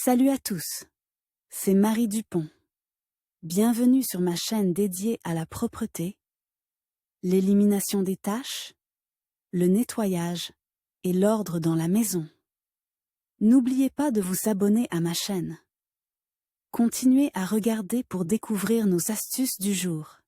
Salut à tous, c'est Marie Dupont. Bienvenue sur ma chaîne dédiée à la propreté, l'élimination des taches, le nettoyage et l'ordre dans la maison. N'oubliez pas de vous abonner à ma chaîne. Continuez à regarder pour découvrir nos astuces du jour.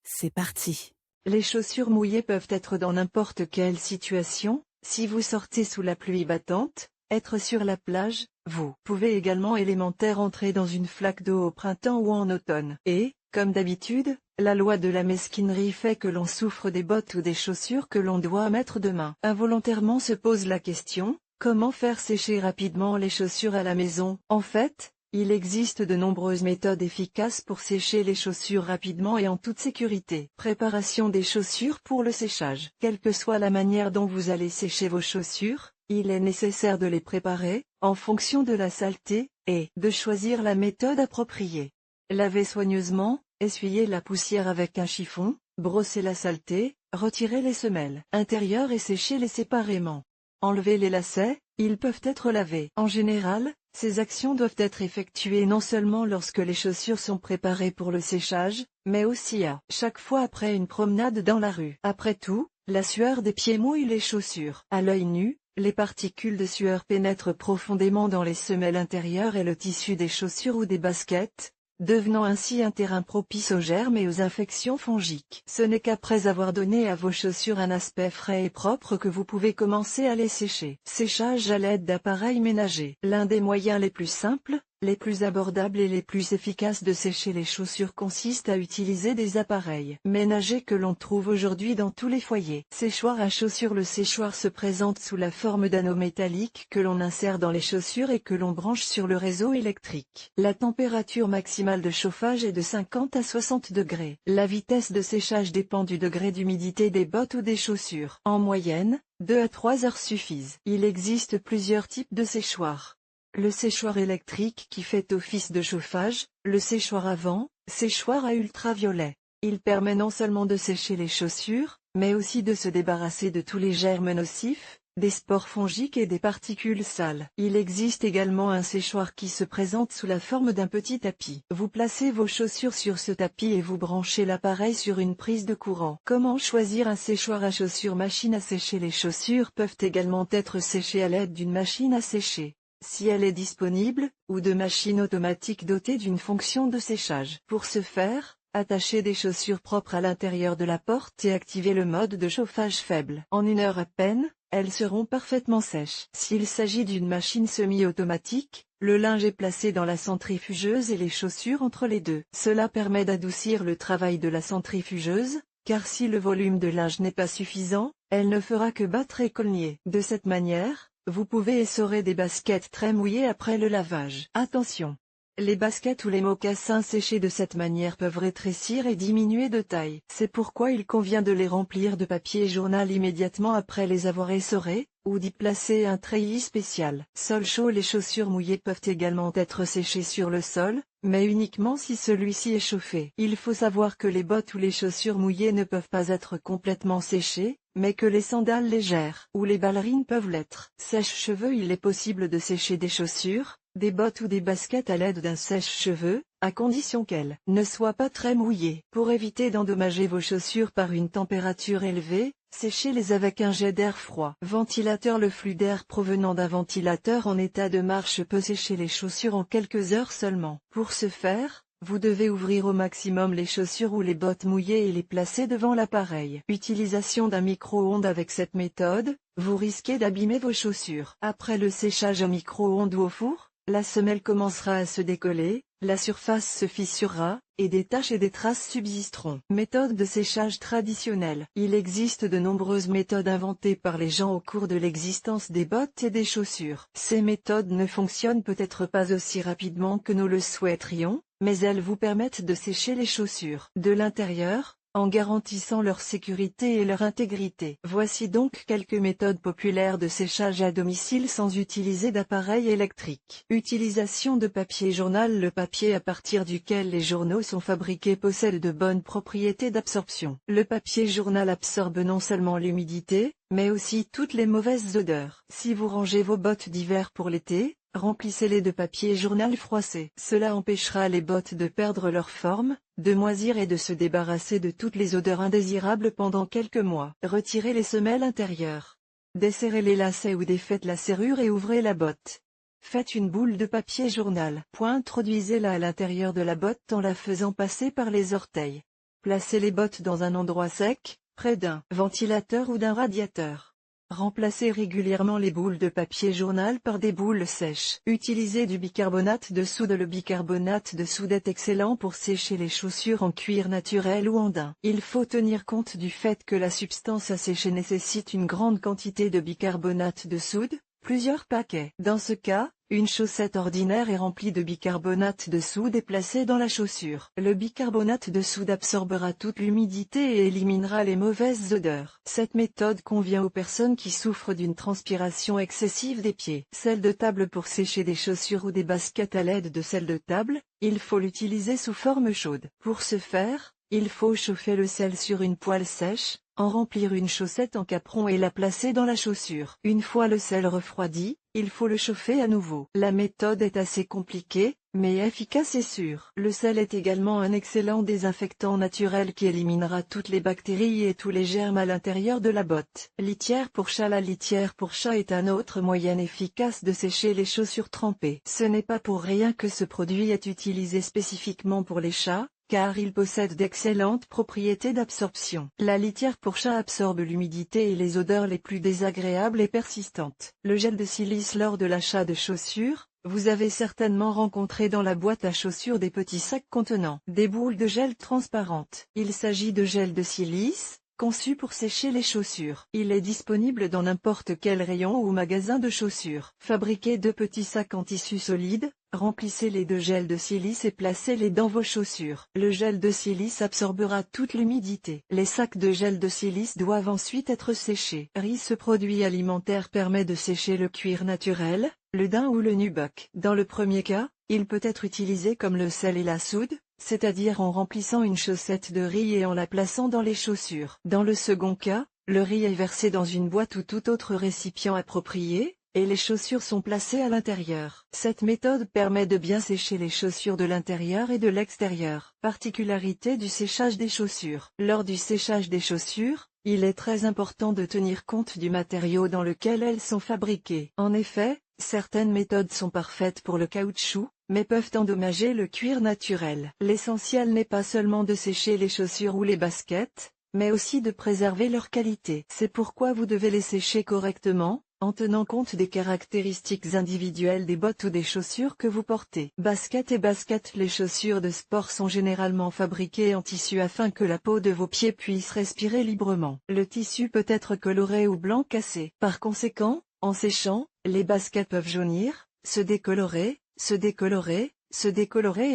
C'est parti. Les chaussures mouillées peuvent être dans n'importe quelle situation. Si vous sortez sous la pluie battante, être sur la plage, vous pouvez également élémentaire entrer dans une flaque d'eau au printemps ou en automne. Et, comme d'habitude, la loi de la mesquinerie fait que l'on souffre des bottes ou des chaussures que l'on doit mettre demain. Involontairement se pose la question, comment faire sécher rapidement les chaussures à la maison? En fait, il existe de nombreuses méthodes efficaces pour sécher les chaussures rapidement et en toute sécurité. Préparation des chaussures pour le séchage. Quelle que soit la manière dont vous allez sécher vos chaussures, il est nécessaire de les préparer, en fonction de la saleté, et de choisir la méthode appropriée. Lavez soigneusement, essuyez la poussière avec un chiffon, brossez la saleté, retirez les semelles intérieures et séchez-les séparément. Enlevez les lacets, ils peuvent être lavés. En général, ces actions doivent être effectuées non seulement lorsque les chaussures sont préparées pour le séchage, mais aussi à chaque fois après une promenade dans la rue. Après tout, la sueur des pieds mouille les chaussures. À l'œil nu, les particules de sueur pénètrent profondément dans les semelles intérieures et le tissu des chaussures ou des baskets, devenant ainsi un terrain propice aux germes et aux infections fongiques. Ce n'est qu'après avoir donné à vos chaussures un aspect frais et propre que vous pouvez commencer à les sécher. Séchage à l'aide d'appareils ménagers. L'un des moyens les plus simples, les plus abordables et les plus efficaces de sécher les chaussures consiste à utiliser des appareils ménagers que l'on trouve aujourd'hui dans tous les foyers. Séchoir à chaussures. Le séchoir se présente sous la forme d'anneaux métalliques que l'on insère dans les chaussures et que l'on branche sur le réseau électrique. La température maximale de chauffage est de 50 à 60 degrés. La vitesse de séchage dépend du degré d'humidité des bottes ou des chaussures. En moyenne, 2 à 3 heures suffisent. Il existe plusieurs types de séchoirs. Le séchoir électrique qui fait office de chauffage, le séchoir à vent, séchoir à ultraviolet. Il permet non seulement de sécher les chaussures, mais aussi de se débarrasser de tous les germes nocifs, des spores fongiques et des particules sales. Il existe également un séchoir qui se présente sous la forme d'un petit tapis. Vous placez vos chaussures sur ce tapis et vous branchez l'appareil sur une prise de courant. Comment choisir un séchoir à chaussures? Machine à sécher. Les chaussures peuvent également être séchées à l'aide d'une machine à sécher, si elle est disponible, ou de machines automatiques dotées d'une fonction de séchage. Pour ce faire, attachez des chaussures propres à l'intérieur de la porte et activez le mode de chauffage faible. En 1 heure à peine, elles seront parfaitement sèches. S'il s'agit d'une machine semi-automatique, le linge est placé dans la centrifugeuse et les chaussures entre les deux. Cela permet d'adoucir le travail de la centrifugeuse, car si le volume de linge n'est pas suffisant, elle ne fera que battre et cogner. De cette manière, vous pouvez essorer des baskets très mouillées après le lavage. Attention! Les baskets ou les mocassins séchés de cette manière peuvent rétrécir et diminuer de taille. C'est pourquoi il convient de les remplir de papier journal immédiatement après les avoir essorés, ou d'y placer un treillis spécial. Sol chaud. Les chaussures mouillées peuvent également être séchées sur le sol, mais uniquement si celui-ci est chauffé. Il faut savoir que les bottes ou les chaussures mouillées ne peuvent pas être complètement séchées, mais que les sandales légères ou les ballerines peuvent l'être. Sèche-cheveux. Il est possible de sécher des chaussures, des bottes ou des baskets à l'aide d'un sèche-cheveux, à condition qu'elles ne soient pas très mouillées. Pour éviter d'endommager vos chaussures par une température élevée, séchez-les avec un jet d'air froid. Ventilateur. Le flux d'air provenant d'un ventilateur en état de marche peut sécher les chaussures en quelques heures seulement. Pour ce faire, vous devez ouvrir au maximum les chaussures ou les bottes mouillées et les placer devant l'appareil. Utilisation d'un micro-ondes. Avec cette méthode, vous risquez d'abîmer vos chaussures. Après le séchage au micro-ondes ou au four, la semelle commencera à se décoller, la surface se fissurera, et des taches et des traces subsisteront. Méthode de séchage traditionnelle. Il existe de nombreuses méthodes inventées par les gens au cours de l'existence des bottes et des chaussures. Ces méthodes ne fonctionnent peut-être pas aussi rapidement que nous le souhaiterions, mais elles vous permettent de sécher les chaussures de l'intérieur, en garantissant leur sécurité et leur intégrité. Voici donc quelques méthodes populaires de séchage à domicile sans utiliser d'appareil électrique. Utilisation de papier journal. Le papier à partir duquel les journaux sont fabriqués possède de bonnes propriétés d'absorption. Le papier journal absorbe non seulement l'humidité, mais aussi toutes les mauvaises odeurs. Si vous rangez vos bottes d'hiver pour l'été, remplissez-les de papier journal froissé. Cela empêchera les bottes de perdre leur forme, de moisir et de se débarrasser de toutes les odeurs indésirables pendant quelques mois. Retirez les semelles intérieures. Desserrez les lacets ou défaites la serrure et ouvrez la botte. Faites une boule de papier journal. Introduisez-la à l'intérieur de la botte en la faisant passer par les orteils. Placez les bottes dans un endroit sec, près d'un ventilateur ou d'un radiateur. Remplacez régulièrement les boules de papier journal par des boules sèches. Utilisez du bicarbonate de soude. Le bicarbonate de soude est excellent pour sécher les chaussures en cuir naturel ou en daim. Il faut tenir compte du fait que la substance à sécher nécessite une grande quantité de bicarbonate de soude, plusieurs paquets. Dans ce cas, une chaussette ordinaire est remplie de bicarbonate de soude et placée dans la chaussure. Le bicarbonate de soude absorbera toute l'humidité et éliminera les mauvaises odeurs. Cette méthode convient aux personnes qui souffrent d'une transpiration excessive des pieds. Sel de table. Pour sécher des chaussures ou des baskets à l'aide de sel de table, il faut l'utiliser sous forme chaude. Pour ce faire, il faut chauffer le sel sur une poêle sèche, en remplir une chaussette en capron et la placer dans la chaussure. Une fois le sel refroidi, il faut le chauffer à nouveau. La méthode est assez compliquée, mais efficace et sûre. Le sel est également un excellent désinfectant naturel qui éliminera toutes les bactéries et tous les germes à l'intérieur de la botte. Litière pour chat. La litière pour chat est un autre moyen efficace de sécher les chaussures trempées. Ce n'est pas pour rien que ce produit est utilisé spécifiquement pour les chats, car il possède d'excellentes propriétés d'absorption. La litière pour chat absorbe l'humidité et les odeurs les plus désagréables et persistantes. Le gel de silice. Lors de l'achat de chaussures, vous avez certainement rencontré dans la boîte à chaussures des petits sacs contenant des boules de gel transparentes. Il s'agit de gel de silice, conçu pour sécher les chaussures. Il est disponible dans n'importe quel rayon ou magasin de chaussures. Fabriquez 2 petits sacs en tissu solide, remplissez-les de gel de silice et placez-les dans vos chaussures. Le gel de silice absorbera toute l'humidité. Les sacs de gel de silice doivent ensuite être séchés. Ce produit alimentaire permet de sécher le cuir naturel, le daim ou le nubuck. Dans le premier cas, il peut être utilisé comme le sel et la soude, c'est-à-dire en remplissant une chaussette de riz et en la plaçant dans les chaussures. Dans le second cas, le riz est versé dans une boîte ou tout autre récipient approprié, et les chaussures sont placées à l'intérieur. Cette méthode permet de bien sécher les chaussures de l'intérieur et de l'extérieur. Particularité du séchage des chaussures. Lors du séchage des chaussures, il est très important de tenir compte du matériau dans lequel elles sont fabriquées. En effet, certaines méthodes sont parfaites pour le caoutchouc, mais peuvent endommager le cuir naturel. L'essentiel n'est pas seulement de sécher les chaussures ou les baskets, mais aussi de préserver leur qualité. C'est pourquoi vous devez les sécher correctement, en tenant compte des caractéristiques individuelles des bottes ou des chaussures que vous portez. Basket et basket. Les chaussures de sport sont généralement fabriquées en tissu afin que la peau de vos pieds puisse respirer librement. Le tissu peut être coloré ou blanc cassé. Par conséquent, en séchant, les baskets peuvent jaunir, se décolorer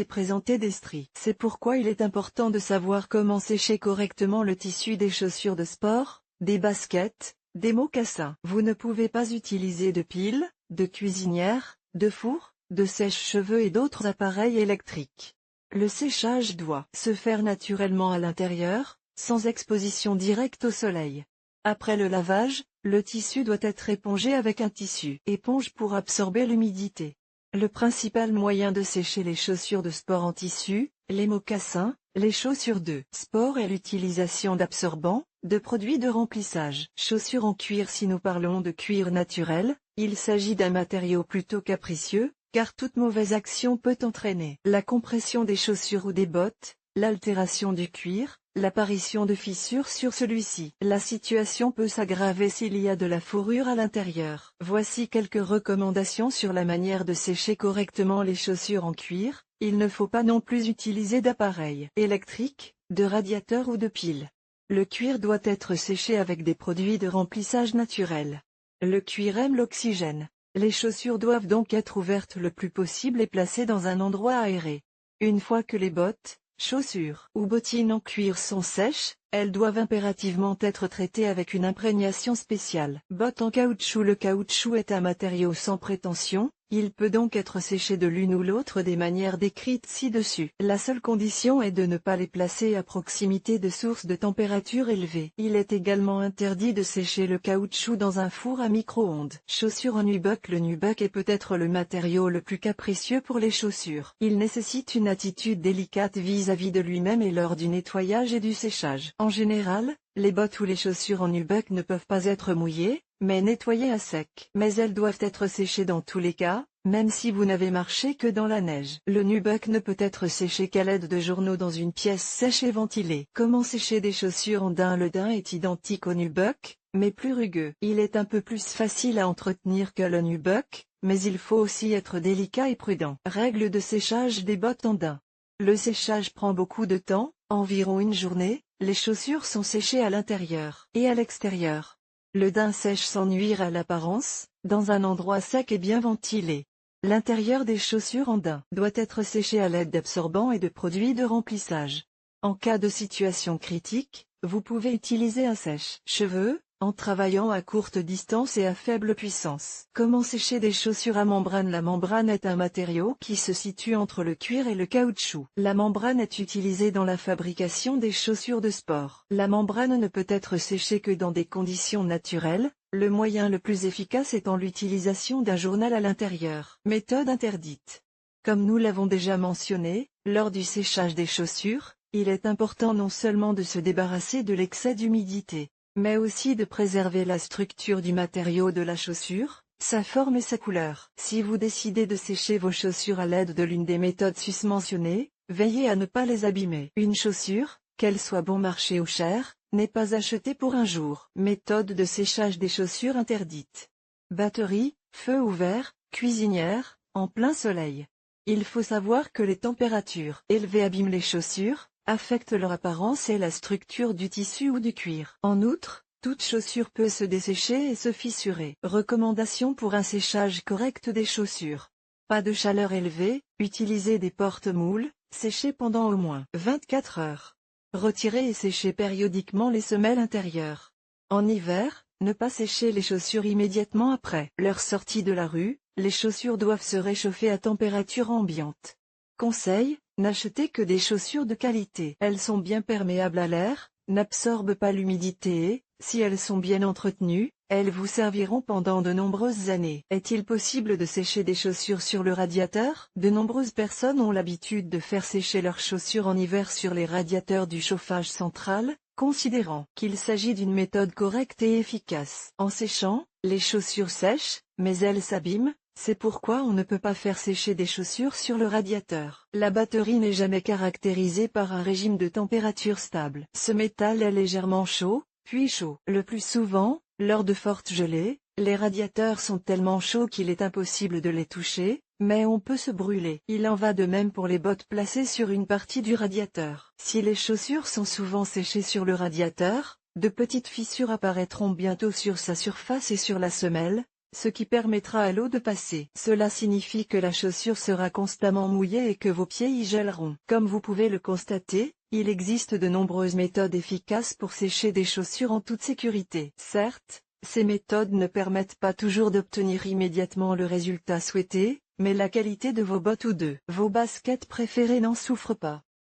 et présenter des stries. C'est pourquoi il est important de savoir comment sécher correctement le tissu des chaussures de sport, des baskets, des mocassins. Vous ne pouvez pas utiliser de piles, de cuisinière, de four, de sèche-cheveux et d'autres appareils électriques. Le séchage doit se faire naturellement à l'intérieur, sans exposition directe au soleil. Après le lavage, le tissu doit être épongé avec un tissu éponge pour absorber l'humidité. Le principal moyen de sécher les chaussures de sport en tissu, les mocassins, les chaussures de sport est l'utilisation d'absorbants, de produits de remplissage. Chaussures en cuir. Si nous parlons de cuir naturel, il s'agit d'un matériau plutôt capricieux, car toute mauvaise action peut entraîner la compression des chaussures ou des bottes, l'altération du cuir, l'apparition de fissures sur celui-ci. La situation peut s'aggraver s'il y a de la fourrure à l'intérieur. Voici quelques recommandations sur la manière de sécher correctement les chaussures en cuir. Il ne faut pas non plus utiliser d'appareils électriques, de radiateurs ou de piles. Le cuir doit être séché avec des produits de remplissage naturel. Le cuir aime l'oxygène. Les chaussures doivent donc être ouvertes le plus possible et placées dans un endroit aéré. Une fois que les bottes, chaussures ou bottines en cuir sont sèches, elles doivent impérativement être traitées avec une imprégnation spéciale. Bottes en caoutchouc. Le caoutchouc est un matériau sans prétention, Il peut donc être séché de l'une ou l'autre des manières décrites ci-dessus. La seule condition est de ne pas les placer à proximité de sources de température élevée. Il est également interdit de sécher le caoutchouc dans un four à micro-ondes. Chaussures en nubuck. Le nubuck est peut-être le matériau le plus capricieux pour les chaussures. Il nécessite une attitude délicate vis-à-vis de lui-même et lors du nettoyage et du séchage. En général, les bottes ou les chaussures en nubuck ne peuvent pas être mouillées, mais nettoyées à sec. Mais elles doivent être séchées dans tous les cas, même si vous n'avez marché que dans la neige. Le nubuck ne peut être séché qu'à l'aide de journaux dans une pièce sèche et ventilée. Comment sécher des chaussures en daim? Le daim est identique au nubuck, mais plus rugueux. Il est un peu plus facile à entretenir que le nubuck, mais il faut aussi être délicat et prudent. Règle de séchage des bottes en daim. Le séchage prend beaucoup de temps, environ une journée. Les chaussures sont séchées à l'intérieur et à l'extérieur. Le daim sèche sans nuire à l'apparence, dans un endroit sec et bien ventilé. L'intérieur des chaussures en daim doit être séché à l'aide d'absorbants et de produits de remplissage. En cas de situation critique, vous pouvez utiliser un sèche-cheveux, en travaillant à courte distance et à faible puissance. Comment sécher des chaussures à membrane? La membrane est un matériau qui se situe entre le cuir et le caoutchouc. La membrane est utilisée dans la fabrication des chaussures de sport. La membrane ne peut être séchée que dans des conditions naturelles. Le moyen le plus efficace étant l'utilisation d'un journal à l'intérieur. Méthode interdite. Comme nous l'avons déjà mentionné, lors du séchage des chaussures, il est important non seulement de se débarrasser de l'excès d'humidité, mais aussi de préserver la structure du matériau de la chaussure, sa forme et sa couleur. Si vous décidez de sécher vos chaussures à l'aide de l'une des méthodes susmentionnées, veillez à ne pas les abîmer. Une chaussure, qu'elle soit bon marché ou chère, n'est pas achetée pour un jour. Méthode de séchage des chaussures interdite. Batterie, feu ouvert, cuisinière, en plein soleil. Il faut savoir que les températures élevées abîment les chaussures, affectent leur apparence et la structure du tissu ou du cuir. En outre, toute chaussure peut se dessécher et se fissurer. Recommandations pour un séchage correct des chaussures. Pas de chaleur élevée, utilisez des porte-moules, séchez pendant au moins 24 heures. Retirez et séchez périodiquement les semelles intérieures. En hiver, ne pas sécher les chaussures immédiatement après leur sortie de la rue, les chaussures doivent se réchauffer à température ambiante. Conseil, n'achetez que des chaussures de qualité. Elles sont bien perméables à l'air, n'absorbent pas l'humidité et, si elles sont bien entretenues, elles vous serviront pendant de nombreuses années. Est-il possible de sécher des chaussures sur le radiateur? De nombreuses personnes ont l'habitude de faire sécher leurs chaussures en hiver sur les radiateurs du chauffage central, considérant qu'il s'agit d'une méthode correcte et efficace. En séchant, les chaussures sèchent, mais elles s'abîment. C'est pourquoi on ne peut pas faire sécher des chaussures sur le radiateur. La batterie n'est jamais caractérisée par un régime de température stable. Ce métal est légèrement chaud, puis chaud. Le plus souvent, lors de fortes gelées, les radiateurs sont tellement chauds qu'il est impossible de les toucher, mais on peut se brûler. Il en va de même pour les bottes placées sur une partie du radiateur. Si les chaussures sont souvent séchées sur le radiateur, de petites fissures apparaîtront bientôt sur sa surface et sur la semelle, ce qui permettra à l'eau de passer. Cela signifie que la chaussure sera constamment mouillée et que vos pieds y gèleront. Comme vous pouvez le constater, il existe de nombreuses méthodes efficaces pour sécher des chaussures en toute sécurité. Certes, ces méthodes ne permettent pas toujours d'obtenir immédiatement le résultat souhaité, mais la qualité de vos bottes ou de vos baskets préférées n'en souffre pas.